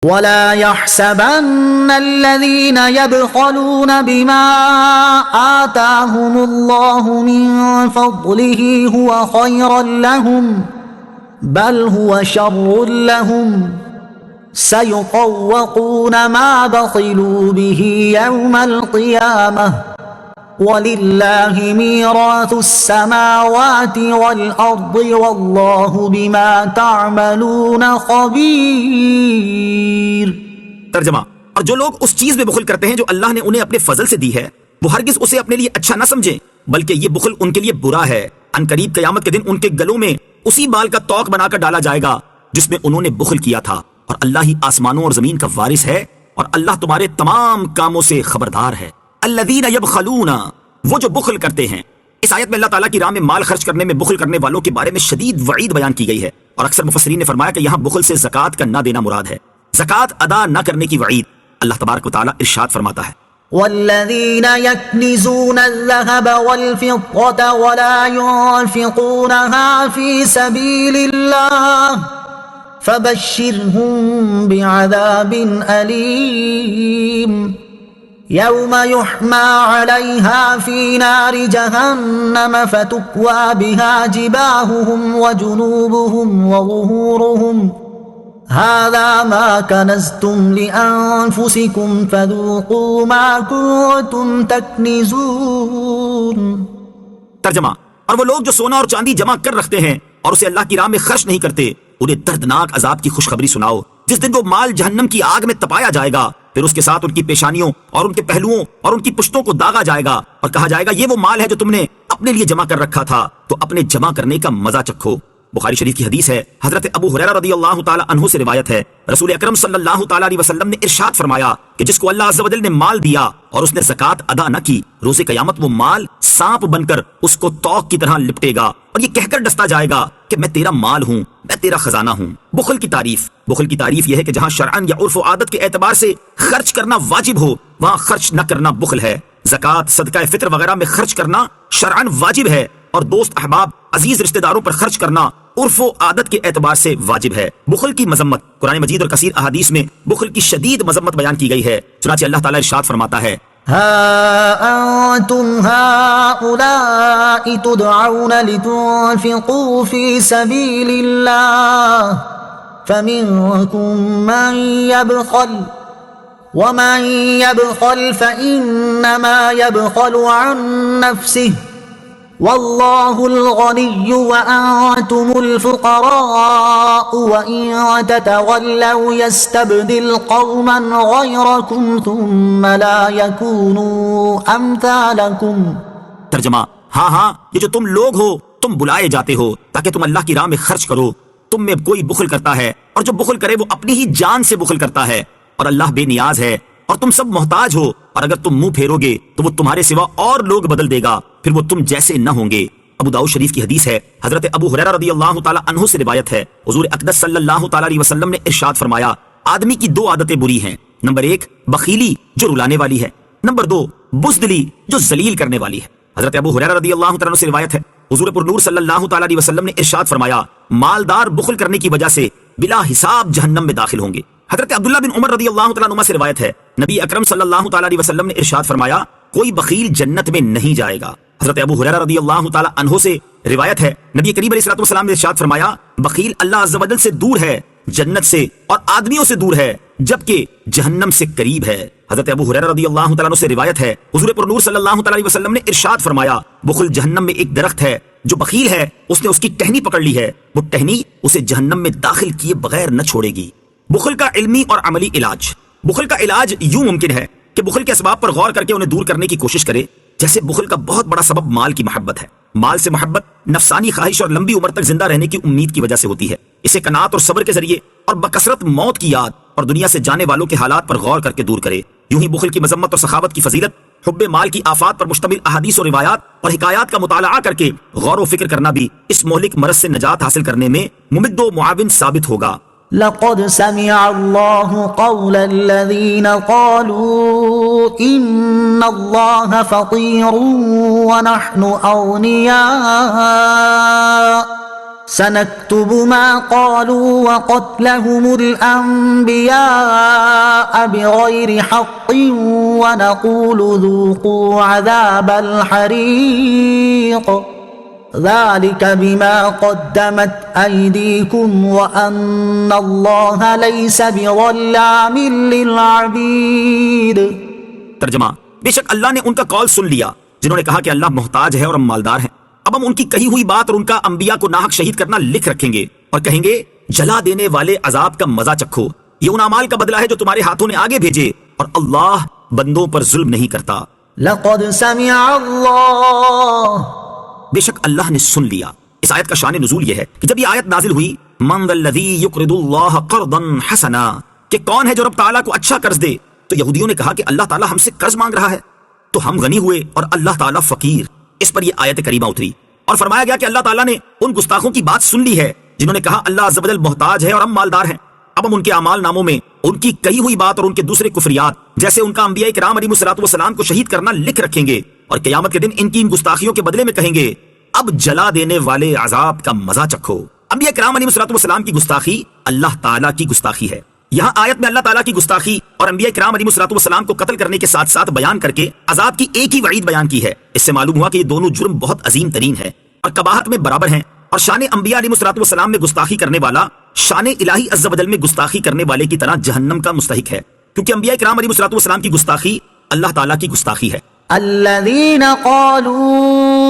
ولا يحسبن الذين يبخلون بما آتاهم الله من فضله هو خيرا لهم بل هو شر لهم سيطوقون ما بخلوا به يوم القيامة وَلِلَّهِ مِيرَاثُ السَّمَاوَاتِ وَالْأَرْضِ وَاللَّهُ بِمَا تَعْمَلُونَ خَبِيرٌ۔ ترجمہ: اور جو لوگ اس چیز میں بخل کرتے ہیں جو اللہ نے انہیں اپنے فضل سے دی ہے، وہ ہرگز اسے اپنے لیے اچھا نہ سمجھیں، بلکہ یہ بخل ان کے لیے برا ہے۔ ان قریب قیامت کے دن ان کے گلوں میں اسی بال کا توق بنا کر ڈالا جائے گا جس میں انہوں نے بخل کیا تھا، اور اللہ ہی آسمانوں اور زمین کا وارث ہے، اور اللہ تمہارے تمام کاموں سے خبردار ہے۔ الذین یبخلون، وہ جو بخل کرتے ہیں۔ اس آیت میں اللہ تعالیٰ کی راہ میں مال خرچ کرنے میں بخل کرنے والوں کے بارے میں شدید وعید بیان کی گئی ہے، اور اکثر مفسرین نے فرمایا کہ یہاں بخل سے زکوٰۃ کا نہ دینا مراد ہے، زکوٰۃ ادا نہ کرنے کی وعید۔ اللہ تبارک و تعالیٰ ارشاد فرماتا ہے: والذین یکنزون الذهب والفضة ولا ينفقونها في سبيل الله فبشرهم بعذاب أليم يوم يحمى عليها في نار جهنم فتكوى بها جباههم وجنوبهم وظهورهم هذا ما كنزتم لأنفسكم فذوقوا ما كنتم تكنزون۔ ترجمہ: اور وہ لوگ جو سونا اور چاندی جمع کر رکھتے ہیں اور اسے اللہ کی راہ میں خرچ نہیں کرتے، انہیں دردناک عذاب کی خوشخبری سناؤ، جس دن وہ مال جہنم کی آگ میں تپایا جائے گا، پھر اس کے ساتھ ان کی پیشانیوں اور ان کے پہلوؤں اور ان کی پشتوں کو داغا جائے گا، اور کہا جائے گا یہ وہ مال ہے جو تم نے اپنے لیے جمع کر رکھا تھا، تو اپنے جمع کرنے کا مزہ چکھو۔ بخاری شریف کی حدیث ہے، حضرت ابو ہریرہ رضی اللہ تعالی عنہ سے روایت ہے، رسول اکرم صلی اللہ تعالی علیہ وسلم نے ارشاد فرمایا کہ جس کو اللہ عز و جل نے مال دیا اور اس نے زکوٰۃ ادا نہ کی، روز قیامت وہ مال سانپ بن کر اس کو توق کی طرح لپٹے گا اور یہ کہہ کر ڈستا جائے گا کہ میں تیرا مال ہوں، میں تیرا خزانہ ہوں۔ بخل کی تعریف یہ ہے کہ جہاں شرعاً یا عرف و عادت کے اعتبار سے خرچ کرنا واجب ہو، وہاں خرچ نہ کرنا بخل ہے۔ زکوٰۃ، صدقہ فطر وغیرہ میں خرچ کرنا شرعاً واجب ہے، اور دوست احباب، عزیز رشتہ داروں پر خرچ کرنا عرف و عادت کے اعتبار سے واجب ہے۔ بخل کی مذمت قرآن مجید اور کثیر احادیث میں بخل کی شدید مذمت بیان کی گئی ہے، چنانچہ اللہ تعالیٰ ارشاد فرماتا ہے: ها أنتم هؤلاء تدعون لتنفقوا في سبيل الله فمنكم من يبخل ومن يبخل فإنما يبخل عن نفسه والله الغني وأنتم الفقراء وإن تتولوا يستبدل قوما غيركم ثم لا يكونوا أمثالكم۔ ترجمہ: ہاں یہ جو تم لوگ ہو، تم بلائے جاتے ہو تاکہ تم اللہ کی راہ میں خرچ کرو، تم میں کوئی بخل کرتا ہے، اور جو بخل کرے وہ اپنی ہی جان سے بخل کرتا ہے، اور اللہ بے نیاز ہے، اور تم سب محتاج ہو، اور اگر تم منہ پھیرو گے تو وہ تمہارے سوا اور لوگ بدل دے گا، پھر وہ تم جیسے نہ ہوں گے۔ ابو داؤد شریف کی حدیث ہے، حضرت ابو ہریرہ رضی اللہ تعالی عنہ سے روایت ہے، حضور اقدس صلی اللہ تعالی علیہ وسلم نے ارشاد فرمایا: آدمی کی دو عادتیں بری ہیں، نمبر 1 بخیلی جو رلانے والی ہے، نمبر 2 بزدلی جو ذلیل کرنے والی ہے۔ حضرت ابو ہریرہ رضی اللہ تعالی عنہ سے روایت ہے، حضور پر نور صلی اللہ تعالی علیہ وسلم نے ارشاد فرمایا: مالدار بخل کرنے کی وجہ سے بلا حساب جہنم میں داخل ہوں گے۔ حضرت عبداللہ بن عمر رضی اللہ تعالیٰ عنہ سے روایت ہے، نبی اکرم صلی اللہ تعالیٰ علیہ وسلم نے ارشاد فرمایا: کوئی بخیل جنت میں نہیں جائے گا۔ حضرت ابو ہریرہ رضی اللہ تعالیٰ عنہ سے روایت ہے، نبی کریم علیہ الصلوۃ والسلام نے ارشاد فرمایا: بخیل اللہ عز و جل سے دور ہے، جنت سے اور آدمیوں سے دور ہے، جبکہ جہنم سے قریب ہے۔ حضرت ابو ہریرہ رضی اللہ تعالیٰ عنہ سے روایت ہے، حضور پر نور صلی اللہ تعالیٰ علیہ وسلم نے ارشاد فرمایا: بخل جہنم میں ایک درخت ہے، جو بخیل ہے اس نے اس کی ٹہنی پکڑ لی ہے، وہ ٹہنی اسے جہنم میں داخل کیے بغیر نہ چھوڑے گی۔ بخل کا علمی اور عملی علاج۔ بخل کا علاج یوں ممکن ہے کہ بخل کے اسباب پر غور کر کے انہیں دور کرنے کی کوشش کرے۔ جیسے بخل کا بہت بڑا سبب مال کی محبت ہے۔ مال سے محبت نفسانی خواہش اور لمبی عمر تک زندہ رہنے کی امید کی وجہ سے ہوتی ہے۔ اسے قناعت اور صبر کے ذریعے اور بکثرت موت کی یاد اور دنیا سے جانے والوں کے حالات پر غور کر کے دور کرے۔ یوں ہی بخل کی مذمت اور سخاوت کی فضیلت حب مال کی آفات پر مشتمل احادیث و روایات اور حکایات کا مطالعہ کر کے غور و فکر کرنا بھی اس مہلک مرض سے نجات حاصل کرنے میں ممد و معاون ثابت ہوگا۔ لقد سمع الله قول الذين قالوا إن الله فقير ونحن أغنياء سنكتب ما قالوا وقتلهم الأنبياء بغير حق ونقول ذوقوا عذاب الحريق ذلك بما قدمت أيديكم وأن الله ليس بظلام للعبيد. ترجمہ: بے شک اللہ نے ان کا کال سن لیا جنہوں نے کہا کہ اللہ محتاج ہے اور ہم مالدار ہیں. اب ہم ان کی کہی ہوئی بات اور ان کا انبیاء کو ناحق شہید کرنا لکھ رکھیں گے اور کہیں گے جلا دینے والے عذاب کا مزہ چکھو، یہ ان اعمال کا بدلہ ہے جو تمہارے ہاتھوں نے آگے بھیجے، اور اللہ بندوں پر ظلم نہیں کرتا. لقد سمع اللہ، بے شک اللہ نے سن لیا. اس آیت کا شان نزول یہ ہے کہ جب یہ آیت نازل ہوئی من ذا الذی یقرض اللہ قرضا حسنا، کہ کون ہے جو رب تعالیٰ کو اچھا قرض دے، تو یہودیوں نے کہا کہ اللہ تعالیٰ ہم سے قرض مانگ رہا ہے. تو ہم غنی ہوئے اور اللہ تعالیٰ فقیر. اس پر یہ آیت کریمہ اتری اور فرمایا گیا کہ اللہ تعالیٰ نے ان گستاخوں کی بات سن لی ہے جنہوں نے کہا اللہ عز و جل محتاج ہے اور ہم مالدار ہیں. اب ہم ان کے اعمال ناموں میں ان کی کہی ہوئی بات اور ان کے دوسرے کفریات جیسے ان کا انبیاء کرام علیہ الصلوۃ والسلام کو شہید کرنا لکھ رکھیں گے، اور قیامت کے دن ان کی ان گستاخیوں کے بدلے میں کہیں گے اب جلا دینے والے عذاب کا مزہ چکھو. انبیاء کرام علیہ الصلوۃ والسلام کی گستاخی اللہ تعالیٰ کی گستاخی ہے. یہاں آیت میں اللہ تعالیٰ کی گستاخی اور انبیاء کرام علیہ الصلوۃ والسلام کو قتل کرنے کے ساتھ ساتھ بیان کر کے عذاب کی ایک ہی وعید بیان کی ہے. اس سے معلوم ہوا کہ یہ دونوں جرم بہت عظیم ترین ہے اور قباحت میں برابر ہیں، اور شان انبیاء علیہ الصلوۃ والسلام میں گستاخی کرنے والا شان الہی عز و جل میں گستاخی کرنے والے کی طرح جہنم کا مستحق ہے، کیونکہ انبیاء کرام علیہ الصلوۃ والسلام کی گستاخی اللہ تعالیٰ کی گستاخی ہے. الذين قالوا